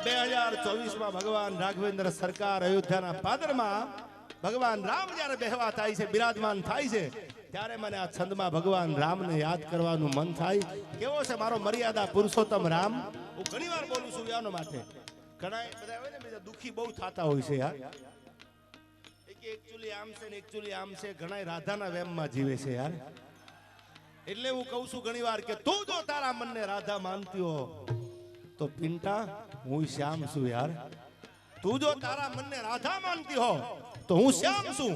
2024 માં ભગવાન રાઘવેન્દ્ર સરકાર અયોધ્યાના પાદરમાં ભગવાન રામ જ્યારે બેહવા થાય છે, બિરાજમાન થાય છે, ત્યારે મને આ છંદમાં ભગવાન રામને યાદ કરવાનું મન થાય. કેવો છે મારો મર્યાદા પુરુષોત્તમ રામ? હું ઘણીવાર બોલું છું એનો માટે. ઘણા બધા હોય ને બીજા દુખી બહુ થતા હોય છે યાર, એકચ્યુઅલી આમ છે ને એકચ્યુઅલી આમ છે. ઘણા રાધાના વેમમાં જીવે છે યાર. એટલે હું કહું છું ઘણીવાર કે તું જો તારા મનને રાધા માનતી હો તો પિંટા હું શ્યામ છું યાર. તું જો તારા મનને રાધા માનતી હો તો હું શ્યામ છું,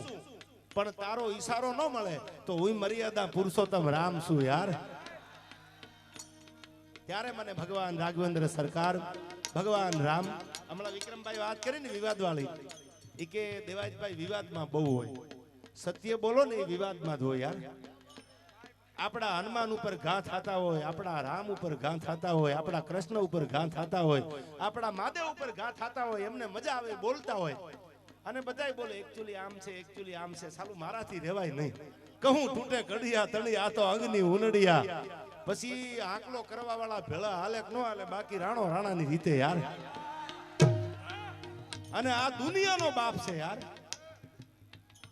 પણ તારો ઈશારો ન મળે તો હું મર્યાદા પુરુષોત્તમ રામ છું યાર. ત્યારે મને ભગવાન રાઘવેન્દ્ર સરકાર ભગવાન રામ, હમણાં વિક્રમભાઈ વાત કરી ને વિવાદ વાળી, એ કે દેવાજભાઈ વિવાદમાં બહુ હોય, સત્ય બોલો ને એ વિવાદમાં જ હોય યાર. આપણા હનુમાન ઉપર ઘા થતા હોય, આપણા રામ ઉપર ઘા થતા હોય, આપણા કૃષ્ણ ઉપર ઘા થતા હોય, આપણા મહાદેવ ઉપર ઘા થતા હોય, એમને મજા આવે બોલતા હોય, અને બધાય બોલે એકચ્યુઅલી આમ છે, એકચ્યુઅલી આમ છે. સાલું મારાથી રહેવાય નહીં. કહું તૂટે કડિયા તણી, આ તો અંગની ઉનડિયા. પછી આકલો કરવા વાળા ભેળા હાલે કે ન હાલે, બાકી રાણો રાણાની રીતે યાર. અને આ દુનિયાનો બાપ છે યાર.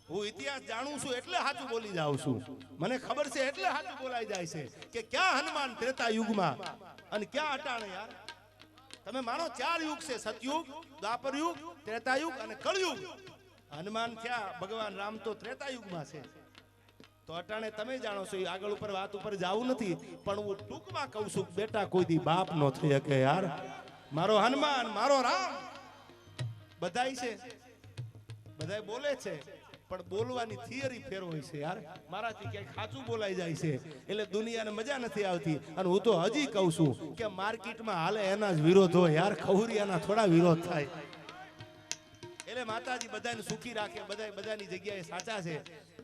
હું ઇતિહાસ જાણું છું એટલે સાચું બોલી જાઉં છું. મને ખબર છે એટલે સાચું બોલાઈ જાય છે કે ક્યાં હનુમાન ત્રેતા યુગમાં અને ક્યાં અટાણે યાર. તમે માનો 4 યુગ છે, સતયુગ, દ્વાપર યુગ, ત્રેતા યુગ અને કળયુગ. હનુમાન થયા ભગવાન રામ તો ત્રેતા યુગમાં છે. તો અટાણે તમે જાણો છો, આગળ ઉપર વાત ઉપર જાવું નથી, પણ હું ટૂંકમાં કહું છું બેટા કોઈ દી બાપ નો થઈ શકે યાર. મારો હનુમાન, મારો રામ બધાય છે, બધાય બોલે છે, પણ બોલવાની થિયરી ફેર હોય છે યાર. મારાથી ક્યાંક સાચું બોલાઈ જાય છે એટલે દુનિયાને મજા નથી આવતી. અને હું તો હજી કહું છું કે માર્કેટમાં હાલે એના જ વિરોધ હોય યાર, ખહુરિયાના થોડા વિરોધ થાય. એટલે માતાજી બધાને સુખી રાખે, બધા બધાની જગ્યાએ સાચા છે,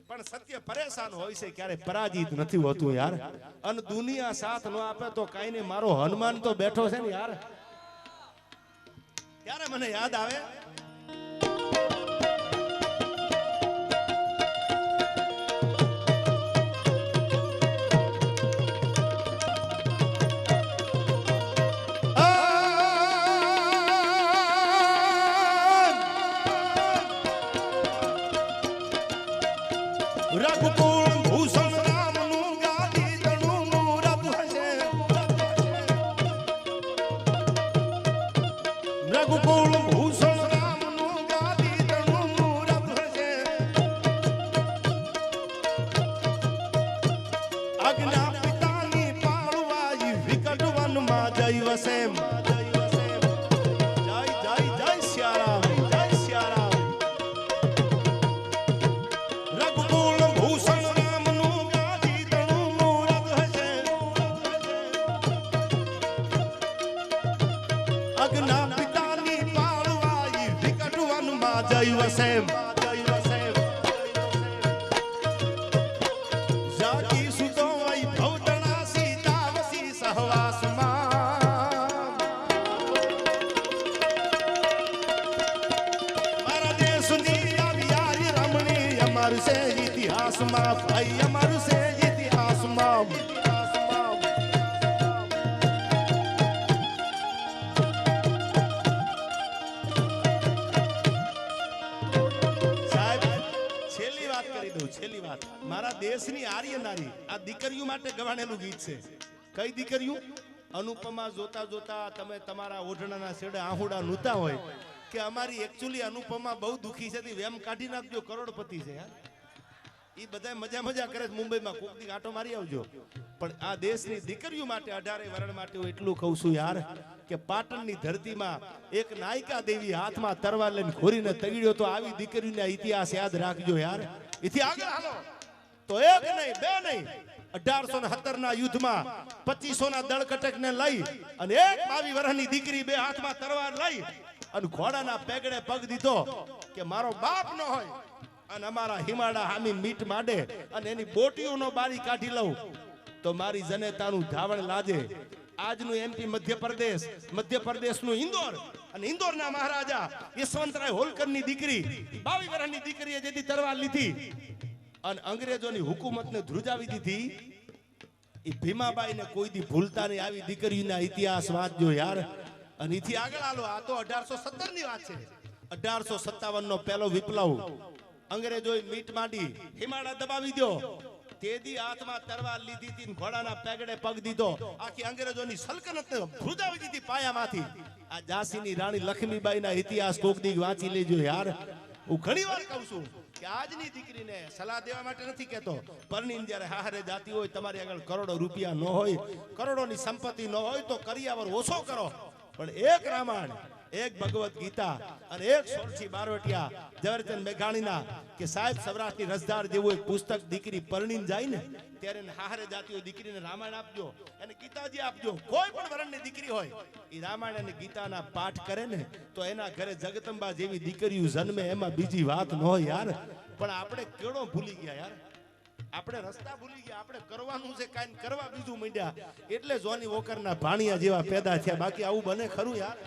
પણ સત્ય પરેશાન હોય છે, ક્યારે પરાજિત નથી હોતું યાર. અને દુનિયા સાથ ન આપે તો કાઈ નહીં, મારો હનુમાન તો બેઠો છે ને યાર. ત્યારે મને યાદ આવે રઘુકુળ ભૂષણ રામનું ગાદી તણુનું રબ હશે. રઘુકુળ ભૂષણ રામનું ગાદી તણુનું રબ હશે. અજ્ઞા પિતાની પાળવાઈ વિકટ વનમાં જઈ વસે. જય જય જય સિયારામ, જય સિયારામ. રઘુકુળ ભૂષણ રામનું ગાદી તણુનું રબ હશે. અજ્ઞા પિતાની પાળવાઈ વિકટ વનમાં જઈ વસે. જાગી સુતો વૈ ભવતણા સીતા વસી સહવાસમાં. મારા દેશની આવી યારી રમણી અમર છે ઇતિહાસમાં, ભાઈ અમર છે ઇતિહાસમાં. સાહેબ છેલ્લી વાત કરી દઉં, છેલ્લી વાત. મારા દેશની આર્ય નારી આ દીકરીઓ માટે ગવાણેલું ગીત છે. કઈ દીકરીઓ? અનુપમા જોતા જોતા તમે તમારા ઓઢણાના છેડે આહુડા નૂતા હોય કે અમારી એકચ્યુઅલી અનુપમા બહુ દુખી છે, વેમ કાઢી નાખજો, કરોડપતિ છે યાર. એ બધા મજા મજા કરે છે મુંબઈમાં, કોક દી આટો મારી આવજો. પણ આ દેશની દીકરીઓ માટે, 18 વરણ માટે હું એટલું કહું છું યાર કે પાટણની ધરતીમાં એક નાયિકા દેવી હાથમાં તરવાર લઈને ઘોરીને તગડ્યો તો આવી દીકરીના ઇતિહાસ યાદ રાખજો યાર. એથી આગળ હાલો તો એક નહીં, બે નહીં, 1870 ના યુદ્ધમાં 2500 ના દળકટકને લઈ અને એક 22 વર્ષની દીકરી બે હાથમાં તરવાર લઈ અને ઘોડાના પેગડે પગ દીધો કે મારો બાપ ન હોય અને અમારા હિમાડા હામી મીટ માંડે અને એની બોટીઓનો બારી કાઢી લઉં તો મારી જનેતાનું ધાવણ લાજે. આજનું એમપી મધ્યપ્રદેશનું ઇન્દોર અને ઇન્દોરના મહારાજા યશવંતરાય હોલકરની દીકરી 22 વર્ષની દીકરીએ જેથી તરવાર લીધી અને અંગ્રેજોની હુકુમતને ધ્રુજાવી દીધી. એ ભીમાબાઈને કોઈ દી ભૂલતા નહીં. આવી દીકરીઓના ઇતિહાસ વાંચજો યાર. અને એથી આગળ આલો, આ તો 1817 ની વાત છે. 1857 નો પહેલો વિપ્લવ. અંગ્રેજોએ મીટ માંડી, હિમાળા દબાવી દો. તેદી હાથમાં તરવાર લીધી હતી, ઘોડાના પેગડે પગ દીધો, આખી અંગ્રેજોની સલ્તનતને ભ્રુજાવી દીધી પાયામાંથી. આ ઝાંસીની રાણી લક્ષ્મીબાઈના ઇતિહાસ કોક દી વાંચી લેજો યાર. હું ઘણી વાર કહું છું કે આજની દીકરીને સલાહ દેવા માટે નથી કહેતો, પરણીને જ્યારે હારે જાતી હોય, તમારી આગળ કરોડો રૂપિયા ન હોય, કરોડોની સંપત્તિ ન હોય તો કરિયાવર ઓછો કરો, પણ એક રામાયણ, એક ભગવત ગીતા અને એક સોરઠી બારવટિયા ઝવેરચંદ મેઘાણીના કે સાહેબ સૌરાષ્ટ્રની રસધાર જેવું એક પુસ્તક દીકરી પરણીને જાય ને ત્યારે હારે જાતી હોય દીકરીને રામાયણ આપજો અને ગીતાજી આપજો. કોઈ પણ વર્ણની દીકરી હોય એ રામાયણ અને ગીતાના પાઠ કરે ને તો એના ઘરે જગદંબા જેવી દીકરીઓ જન્મે, એમાં બીજી વાત ન હોય યાર. પણ આપણે કેળો ભૂલી ગયા યાર, આપણે રસ્તા ભૂલી ગયા, આપણે કરવાનું છે કાંઈ કરવા બીજું માંડ્યા, એટલે જોની વોકરના ભાણિયા જેવા પેદા થયા. બાકી આવું બને ખરું યાર?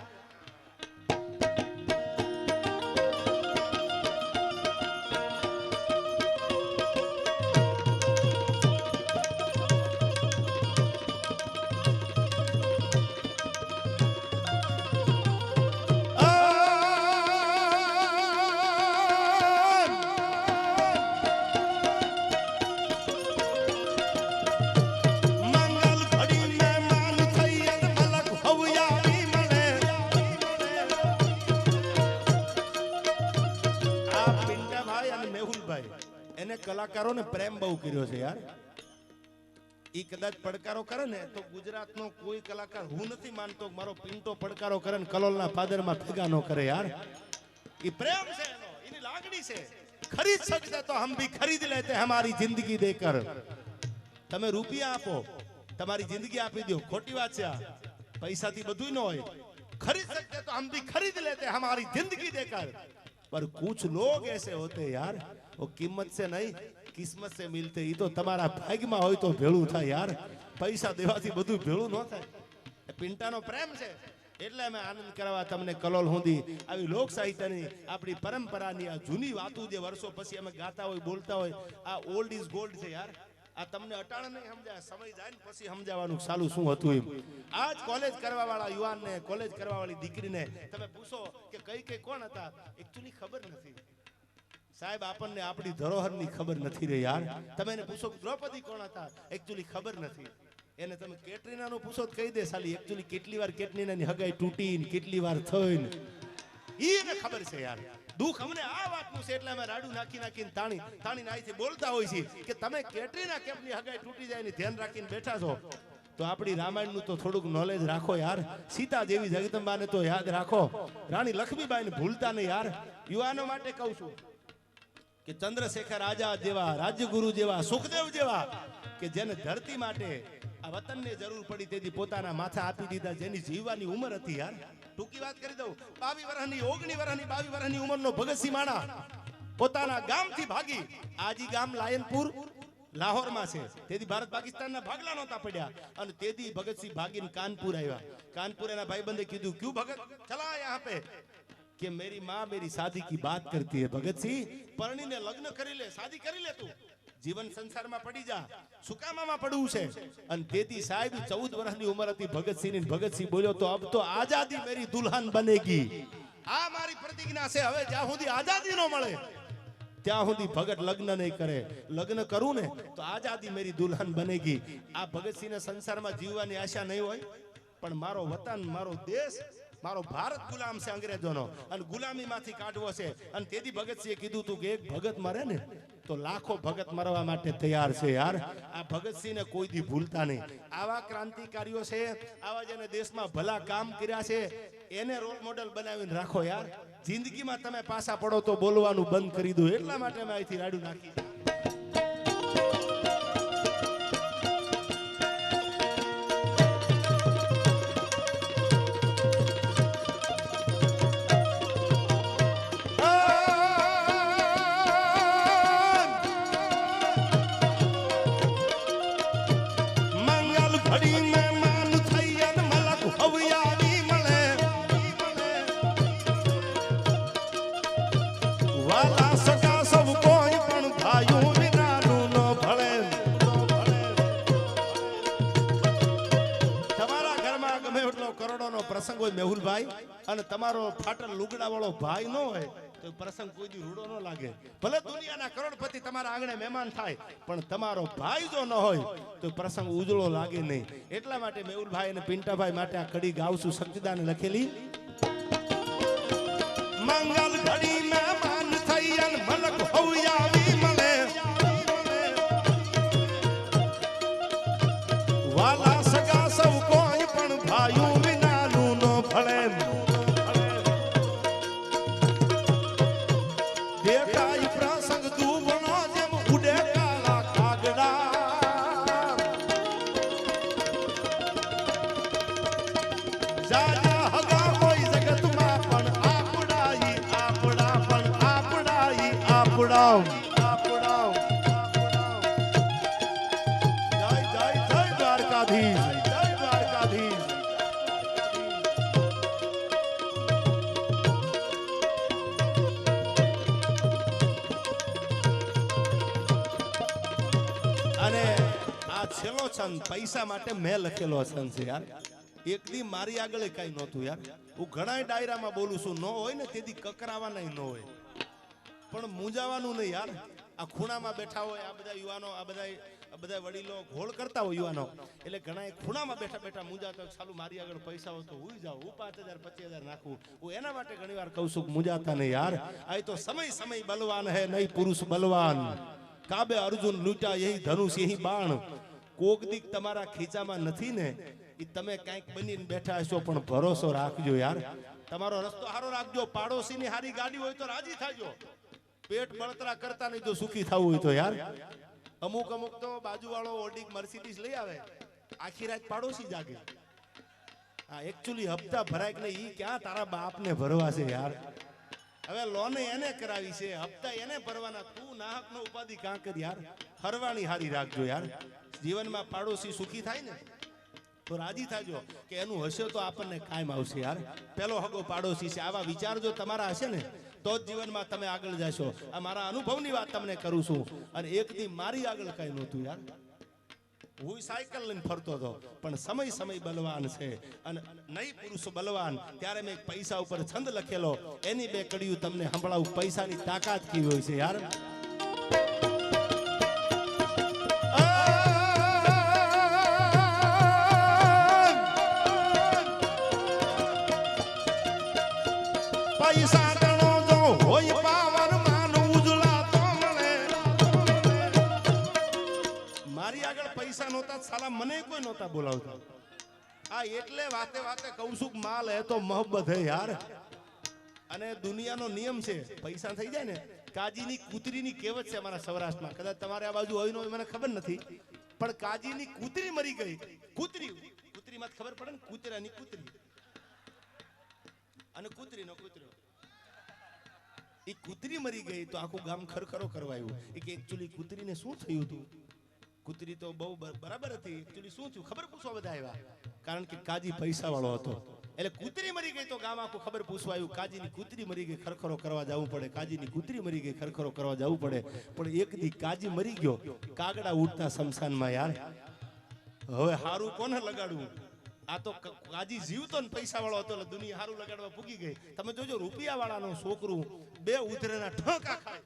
કલાકારોને પ્રેમ બહુ કર્યો છે યાર. ઈ કદાચ પડકારો કરે ને તો ગુજરાતનો કોઈ કલાકાર, હું નથી માનતો મારો પિન્ટો પડકારો કરે ને કલોલના પાદરમાં ભેગા ન કરે યાર. ઈ પ્રેમ છે એનો, એની લાગણી છે. ખરીદ શકતે તો હમ ભી ખરીદ લેતે હમારી જિંદગી દેકર. તમે રૂપિયા આપો, તમારી જિંદગી આપી દો, ખોટી વાત છે આ. પૈસાથી બધું ન હોય. ખરીદ सकते तो हम भी खरीद लेते हमारी जिंदगी देकर, पर कुछ लोग ऐसे होते यार वो कीमत से नहीं किस्मत से मिलते. ये तो તમારા ભાગ્યમાં હોય તો ભેળું થાય યાર. પૈસા દેવાથી બધું ભેળું ન થાય. પિંટાનો પ્રેમ છે એટલે અમે આનંદ કરવા તમને કલોલ સુધી આવી લોક સાહિત્યની આપણી પરંપરાની આ જૂની વાતો જે વર્ષો પછી અમે ગાતા હોય, બોલતા હોય, આ ઓલ્ડ ઇઝ ગોલ્ડ છે યાર. આ તમને અટાણે નહીં સમજાય, સમય જાય ને પછી સમજાવવાનું સાલું શું હતું એમ. આજ કોલેજ કરવા વાળા યુવાનને, કોલેજ કરવા વાળી દીકરીને તમે પૂછો કે કઈ કઈ કોણ હતા, એકચ્યુઅલી ખબર નથી સાહેબ. આપણને આપણી ધરોહરની ખબર નથી રે યાર. તમે એને પૂછો દ્રૌપદી કોણ હતા, એકચ્યુઅલી ખબર નથી. એને તમે કેટરીનાનું પૂછો તો કહી દે સાલી એકચ્યુઅલી કેટલી વાર કેટરીનાની હગાઈ તૂટી ને કેટલી વાર થઈ ને એને ખબર છે યાર. દુઃખ અમને આ વાતનું છે એટલે અમે રાડું નાખીને તાણી નાઈથી બોલતા હોય છે કે તમે કેટરીના કેમની હગાઈ તૂટી જાય ને ધ્યાન રાખીને બેઠા છો. તો આપણી રામાયણનું તો થોડુંક નોલેજ રાખો યાર. સીતા જેવી જગદંબાને તો યાદ રાખો, રાણી લક્ષ્મીબાઈને ભૂલતા નહીં યાર. યુવાનો માટે કહું છું કે ચંદ્રશેખર આઝાદ જેવા, રાજ્યગુરુ જેવા, સુખદેવ જેવા કે જેને ધરતી માટે આ વતનને જરૂર પડી તેથી પોતાના માથા આપી દીધા, જેની જીવવાની ઉંમર હતી યાર. ટૂંકી વાત કરી દઉં, 22 વર્ષની 19 વર્ષની 22 વર્ષની ઉંમરનો ભગતસિંહ માણા પોતાના ગામથી ભાગી, આજી ગામ લાયનપુર લાહોરમાં છે, તેથી ભારત પાકિસ્તાનના ભાગલા નહોતા પડ્યા અને તેથી ભગતસિંહ ભાગીને કાનપુર આવ્યા. કાનપુર એના ભાઈબંધે કીધું ક્યું ભગત ચલા यहाँ पे कि मेरी माँ मेरी शादी की बात करती है. भगत सिंह પરણીને લગ્ન કરી લે, શાદી કરી લે, તું જીવન સંસારમાં પડી જા, સુકામામાં પડવું છે. અને તેથી સાહેબ 14 વર્ષની ઉંમર હતી ભગતસિંહ ની. ભગતસિંહ બોલ્યો તો અબ તો આઝાદી મેરી દુલ્હન બનેગી. આ મારી પ્રતિજ્ઞા છે, હવે જ્યાં સુધી આઝાદી ન મળે ત્યાં સુધી ભગત લગ્ન નહીં કરે. લગ્ન કરું ને તો આઝાદી મેરી દુલ્હન બનેગી. આ ભગતસિંહને સંસારમાં જીવવાની આશા નહીં હોય, પણ મારો વતન, મારો દેશ, મારો ભારત ગુલામ છે અંગ્રેજોનો અને ગુલામીમાંથી કાઢવો છે. અને તેથી ભગતસિંહે કીધું તું કે એક ભગત મરે ને તો લાખો ભગત મરવા માટે તૈયાર છે યાર. આ ભગતસિંહને કોઈ દી ભૂલતા નહીં. આવા ક્રાંતિકારીઓ છે, આવા જેને દેશમાં ભલા કામ કર્યા છે, એને રોલ મોડેલ બનાવીને રાખો યાર. જિંદગીમાં તમે પાછા પડો તો બોલવાનું બંધ કરી દો. એટલા માટે મેં અહીંથી રાડું નાખી. વાલા સગા સૌ કોઈ પણ ભાઈ અને તમારો ફાટલ લુગડા વાળો ભાઈ ન હોય તો પ્રસંગ કોઈ દી રૂડો ન લાગે. ભલે દુનિયાના કરોડપતિ તમારા આંગણે મહેમાન થાય, પણ તમારો ભાઈ જો ન હોય તો પ્રસંગ ઉજળો લાગે નહીં. એટલા માટે મેહુલભાઈ અને પિન્ટાભાઈ માટે આ કડી ગાવશું. શક્તિદાને લખેલી મંગલ ઘડી મહેમાન થઈ અને મલક હોઈ આવી મળે, વાલા સગા સૌ કોઈ પણ ભાઈઓ વિનાનું નો ભળે. દેખાય પ્રસંગ દુબળો જેમ ઉડે કાળા કાગડા, જાજા હગા હોય જગતમાં પણ આપડાઈ આપડા પણ આપડાઈ આપડા. જય જય જય દ્વારકાધીશ, જય દ્વારકાધીશ. અને આ છેલ્લો છંદ પૈસા માટે મેં લખેલો છંદ છે યાર. એક દી મારી આગળ કઈ નહોતું યાર. હું ઘણા ડાયરામાં બોલું છું, ન હોય ને તેથી કકરાવાના ન હોય, પણ મૂંઝાવાનું નહીં યાર. આ ખૂણામાં બેઠા હોય આ બધા યુવાનો, આ બધા વડીલો ઘોળ કરતા હોય યુવાનો, એટલે ઘણા ખૂણામાં બેઠા બેઠા મૂંઝાતા હોય. ચાલુ મારી આગળ પૈસા હોય તો હું જાઉં, હું 5000 25,000 નાખું. હું એના માટે ઘણી વાર કહું છું મૂંઝાતા નહીં યાર. આ તો સમય સમય બલવાન હે નહીં પુરુષ બલવાન, કાબે અર્જુન લૂટા યહી ધનુષ યહી બાણ. કોક દીક તમારા ખીચામાં નથી ને એ તમે કંઈક બનીને બેઠા હશો, પણ ભરોસો રાખજો યાર. તમારો રસ્તો સારો રાખજો. પાડોશીની હારી ગાડી હોય તો રાજી થાજો. પેટ બળતરા કરતા નહીં જો સુખી થવું હોય તો યાર. અમુક તો બાજુવાળો ઓડી મર્સિડીઝ લઈ આવે, આખી રાત પાડોશી જાગે. હા, એકચ્યુઅલી હપ્તા ભરાય કે નહીં, ઈ ક્યાં તારા બાપને ભરવા છે યાર. હવે લોન એને કરાવી છે, હપ્તા એને ભરવાના. તું નાહક નો ઉપાધિ કાં કર યાર. હરવાણી હારી રાખજો યાર. જીવનમાં પાડોશી સુખી થાય ને તો રાજી થાજો કે એનું હશે તો આપણને કાયમ આવશે યાર. પેલો હગો પાડોશી છે. આવા વિચાર જો તમારા હશે ને તો જ જીવનમાં તમે આગળ જશો. આ મારા અનુભવની વાત તમને કરું છું. અને એક દી મારી આગળ કઈ નહોતું યાર. હું સાયકલ લઈને ફરતો હતો, પણ સમય સમય બલવાન છે અને નહીં પુરુષ બલવાન. ત્યારે મેં પૈસા ઉપર છંદ લખેલો, એની બે કડીયું તમને સંભળાવું. પૈસાની તાકાત કેવી હોય છે યાર. પૈસા ગણો જો હોય પાવર માન ઉજળા તો મળે. મારી આગળ પૈસા નહોતા, સાલા મને કોઈ નહોતા બોલાવતા. આ એટલે વાતે વાતે કહું છું માલ હે તો મોહબ્બત હે યાર. અને દુનિયાનો નિયમ છે, પૈસા થઈ જાય ને. કાજીની કૂતરીની કહેવત છે અમારા સૌરાષ્ટ્રમાં. કદાચ તમારે આ બાજુ હોય ન હોય મને ખબર નથી, પણ કાજીની કૂતરી મરી ગઈ. કૂતરીમાં ખબર પડે ને, કૂતરાની કૂતરી અને કૂતરીનો કૂતરો. એ કૂતરી મરી ગઈ તો આખું ગામ ખરખરો કરવાયું. એ કે એકચ્યુઅલી કૂતરીને શું થયું હતું. કૂતરી તો બહુ બરાબર હતી, એકચ્યુઅલી શું થયું ખબર પૂછવા બધા આવ્યા. કારણ કે કાજી પૈસા વાળો હતો. એટલે કૂતરી મરી ગઈ તો ગામ આખું ખબર પૂછવા આવ્યું. કાજીની કૂતરી મરી ગઈ, ખરખરો કરવા જવું પડે. કાજીની કૂતરી મરી ગઈ, ખરખરો કરવા જવું પડે. પણ એક દી કાજી મરી ગયો, કાગડા ઉડતા શમશાનમાં યાર. હવે હારું કોને લગાડવું. આ તો કાજી જીવતો ને પૈસા વાળો હતો એટલે દુનિયા હારું લગાડવા પૂગી ગઈ. તમે જોજો રૂપિયા વાળાનો છોકરું બે ઉધરેના ઠોકા ખાય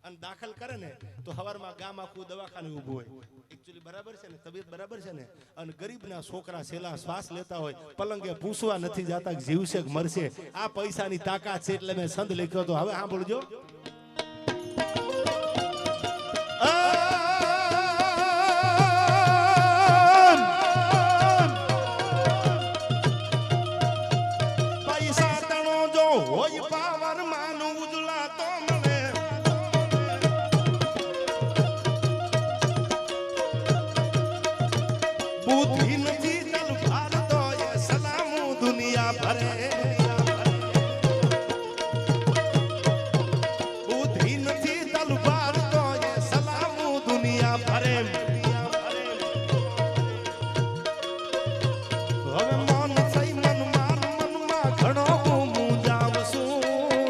અને દાખલ કરે ને તો હવારમાં ગામ આખું દવાખાને ઊભું હોય. એકચ્યુઅલી બરાબર છે ને, તબિયત બરાબર છે ને. અને ગરીબના છોકરા છેલ્લા શ્વાસ લેતા હોય, પલંગે પૂછવા નથી જાતા કે જીવશે કે મરશે. આ પૈસાની તાકાત છે એટલે મેં સંદ લખ્યો હતો. હવે સાંભળજો. હોય પાવર માનું ઉજળા તો મળે. બુદ્ધિ નથી તલવાર તો એ સલામું દુનિયા ભરે. બુદ્ધિ નથી તલવાર તો એ સલામું દુનિયા ભરે. હવે મન થઈ મનમાં ઘણો મૂંઝાવશું.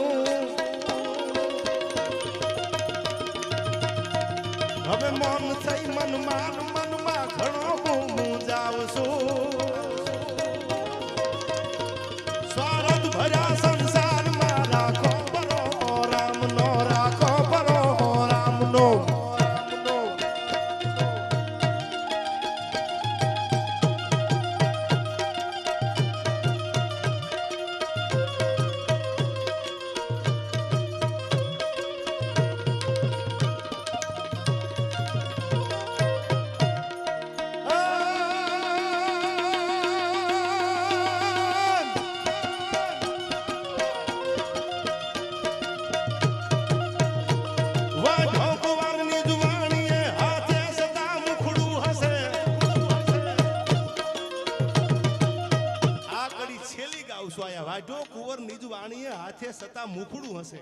વાણીએ હાથે સતા મુખડું હશે.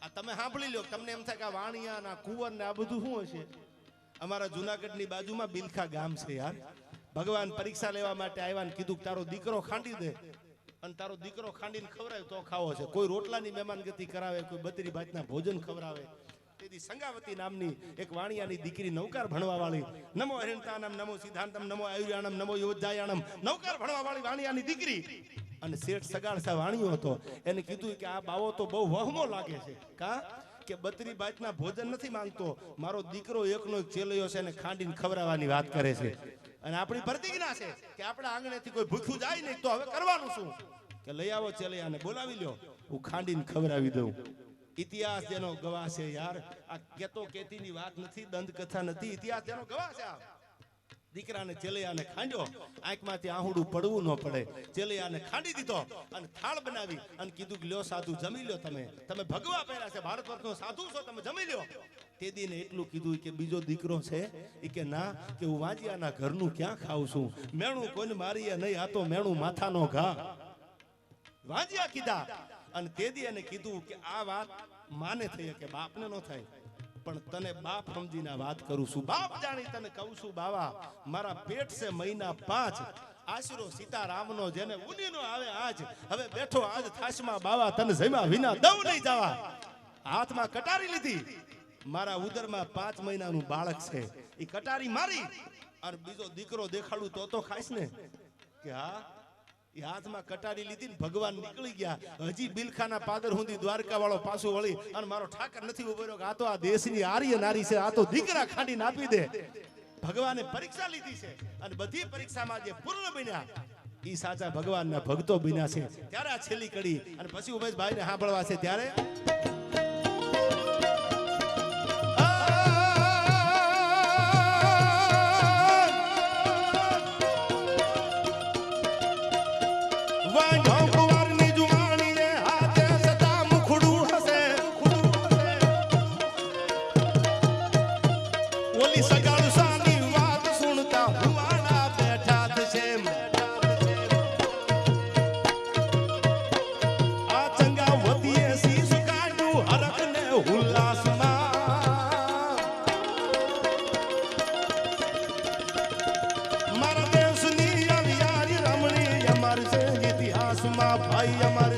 આ તમે સાંભળી લો, તમને એમ થાય કે આ વાણિયા ના કુંવર ને આ બધું શું હશે. અમારા જુનાગઢની બાજુમાં બિલખા ગામ છે યાર. ભગવાન પરીક્ષા લેવા માટે આવ્યા ને કીધું તારો દીકરો ખાંડી દે અને તારો દીકરો ખાંડીને ખવડાવે તો ખાવો છે. કોઈ રોટલાની મહેમાનગતિ કરાવે, કોઈ બત્રી ભાતના ભોજન ખવડાવે. તેથી સંગાવતી નામની એક વાણિયાની દીકરી નૌકાર ભણવા વાળી, નમો હરિણતાનમ નમો સિદ્ધાંતમ નમો આયુર્યાણમ નમો યોજાયાણમ, નૌકાર ભણવા વાળી વાણિયાની દીકરી અને શેઠ સગાડસા વાણિયો હતો. એને કીધું કે આ બાવો તો બહુ વહમો લાગે છે, કા કે બત્રી ભાતના ભોજન નથી માંગતો, મારો દીકરો એકનો એક ચેલૈયો છે અને ખાંડીને ખવડાવવાની વાત કરે છે. અને આપણી પ્રતિજ્ઞા છે કે આપણા આંગણેથી કોઈ ભૂખ્યું જાય નહીં તો હવે કરવાનું શું કે લઈ આવો ચેલૈયાને, બોલાવી લ્યો, હું ખાંડીને ખવડાવી દઉં. ઇતિહાસ જેનો ગવાહ છે યાર. આ કેતો કેતીની વાત નથી, દંત કથા નથી, ઇતિહાસ જેનો ગવાહ છે. આ દીકરાને ચેલૈયાને ખાંડ્યો, આંખમાંથી આહુડું પડવું ન પડે. ચેલૈયાને ખાંડી દીધો અને થાળ બનાવી અને કીધું કે લ્યો સાધુ જમી લ્યો, તમે ભગવા પહેર્યા છે, ભારત વર્ષનો સાધુ છો, તમે જમી લ્યો. તેદીને એટલું કીધું કે બીજો દીકરો છે એ કે ના, કે હું વાંજિયાના ઘરનું ક્યાં ખાઉં છું, મેણું કોઈને મારીએ નહીં, આ તો મેણું માથાનો ઘા. વાંજિયા કીધા અને તેદી એને કીધું કે આ વાત માને થઈ કે બાપને ન થાય, પણ તને બાપ સમજીને વાત કરું છું, બાપ જાણી તને કહું છું. બાવા મારા પેટ છે મહિના 5, આશરો સીતારામનો જેને ઉનીનો આવે આજ, હવે બેઠો આજ થાશમાં બાવા તને જમ્યા વિના દઉં નહીં જવા. હાથમાં કટારી લીધી, મારા ઉદરમાં 5 મહિનાનું બાળક છે, એ કટારી મારી અને બીજો દીકરો દેખાડું તો ખાઈશ ને. કે હા, એ હાથમાં કટારી લીધી ને ભગવાન નીકળી ગયા. હજી બિલખાના પાદર સુધી દ્વારકા વાળો પાછું વળી અને મારો ઠાકર નથી ઉભો રહ્યો કે આ તો આ દેશની આર્ય નારી છે, આ તો દીકરા ખાંડીને આપી દે. ભગવાને પરીક્ષા લીધી છે અને બધી પરીક્ષામાં જે પૂર્ણ બન્યા એ સાચા ભગવાનના ભક્તો બન્યા છે. ત્યારે આ છેલ્લી કડી અને પછી ઉમેશભાઈ ને સાંભળવા છે ત્યારે ભાઈ અમાર